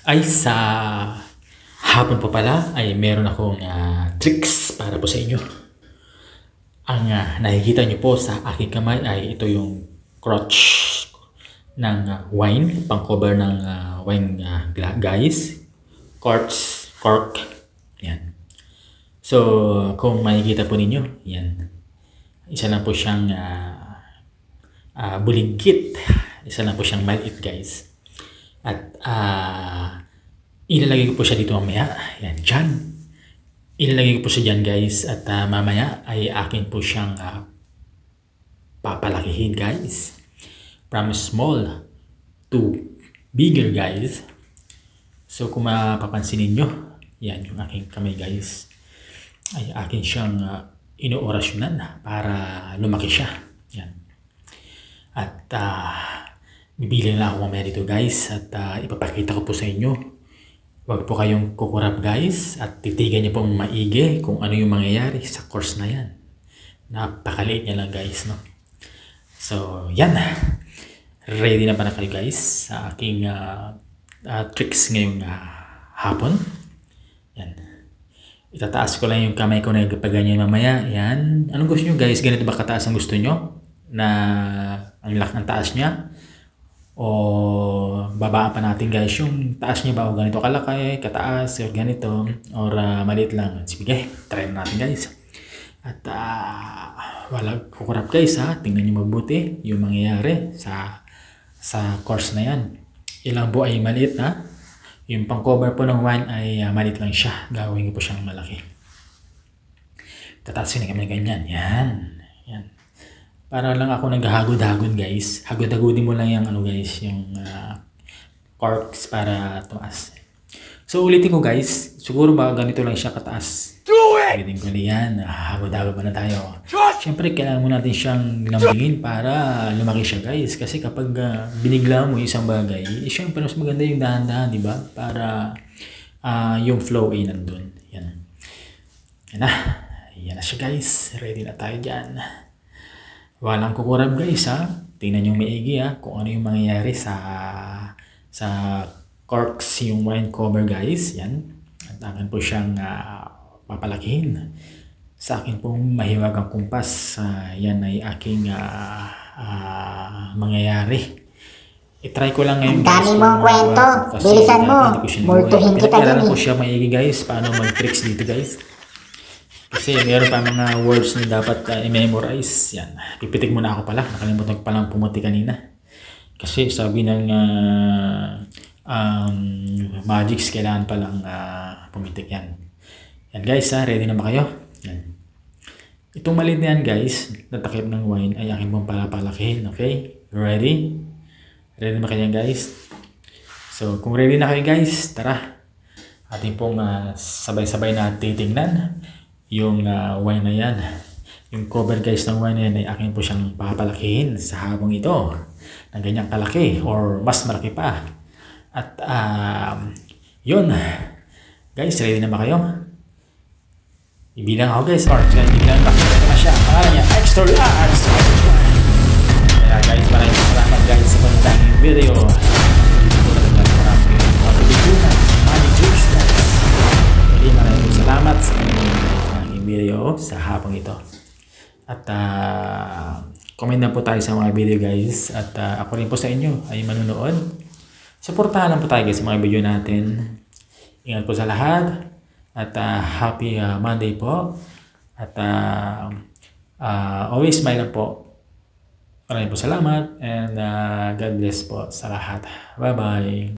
Ay sa hapon po pala ay meron akong tricks para po sa inyo. Ang nakikita nyo po sa aking kamay ay ito yung crotch ng wine, pang cover ng wine guys. Cork. Yan. So kung makikita po ninyo, yan. Isa lang po siyang buligkit. Isa lang po siyang maliit guys. At ilalagay ko po siya dito mamaya. Yan, dyan. Ilalagay ko po siya dyan guys. At mamaya ay akin po siyang papalakihin guys. From small to bigger guys. So kung mapapansin ninyo, yan yung aking kamay guys. Ay akin siyang inoorasyonan para lumaki siya. Yan. At bibili na ako mamaya dito guys. At ipapakita ko po sa inyo. Huwag po kayong kukurap guys. At titigan niyo pong maigi kung ano yung mangyayari sa course na yan. Napakaliit niya lang guys. No? So yan. Ready na pa na kayo guys sa aking tricks ngayong hapon. Yan. Itataas ko lang yung kamay ko na ganyan mamaya. Yan. Anong gusto nyo guys? Ganito ba kataas ang gusto nyo? Na ang laki ng taas niya? O babaan pa natin guys yung taas niya ba? O ganito kalaki, kataas, o ganito, or maliit lang. Sige, try natin guys. At wala kukurap guys ha. Tingnan nyo mabuti yung mangyayari sa course na yan. Ilang po ay maliit ha. Yung pang cover po ng wine ay maliit lang siya. Gawin ko po siyang malaki. Tatasin na kami ganyan. Yan. Yan. Para lang ako naghahagod-hagod guys. Hagod-hagodin mo lang yung ano guys. Yung corks para tumaas. So ulitin ko guys. Siguro ba ganito lang siya kataas. Ulitin ko yan. Hagod-hagod pa na tayo. Siyempre kailangan mo natin siyang lambingin para lumaki siya guys. Kasi kapag binigla mo isang bagay, siyempre mas maganda yung dahan-dahan, di ba? Para yung flow ay nandun. Yan. Yan na. Yan na siya guys. Ready na tayo dyan. Walang kukurab guys ha. Tingnan nyo maigi ha. Kung ano yung mangyayari sa corks yung wine cover guys. Yan. At akin po siyang papalakihin. Sa akin pong mahiwagang kumpas, yan ay aking mangyayari. I-try ko lang ngayon guys. Ang dami mong kwento. Bilisan mo. Multuhin kita din. Kailangan ko siya maigi guys. Paano mag-tricks dito guys. Kasi meron pa mga words na dapat i-memorize. Yan. Pipitik muna ako pala. Nakalimutan ko palang pumuti kanina. Kasi sabi ng magics, kailangan palang pumitik yan. Yan guys ha. Ready na ba kayo? Yan. Itong maliit na yan guys, natakip ng wine ay akin pong palapalakihin. Okay? Ready? Ready na ba kayo guys? So kung ready na kayo guys, tara. Ating pong sabay-sabay na titingnan yung wine na yan. Yung cover guys ng wine na yan ay akin po siyang papalakihin sa habang ito. Ng ganyang kalaki or mas malaki pa. At yun. Guys, ready na ba kayo? Ibilang ako guys, or ibilang bakit na siya. Pangalan niya, Extra Large. Kaya guys, maraming salamat guys sa pagdahing video. Maraming salamat sa pagdahing video sa hapong ito. At comment na po tayo sa mga video guys. At ako rin po sa inyo ay manunood. Suportahan lang po tayo guys sa mga video natin. Ingat po sa lahat. At happy Monday po. At always smile lang po. Maraming po salamat. And God bless po sa lahat. Bye-bye.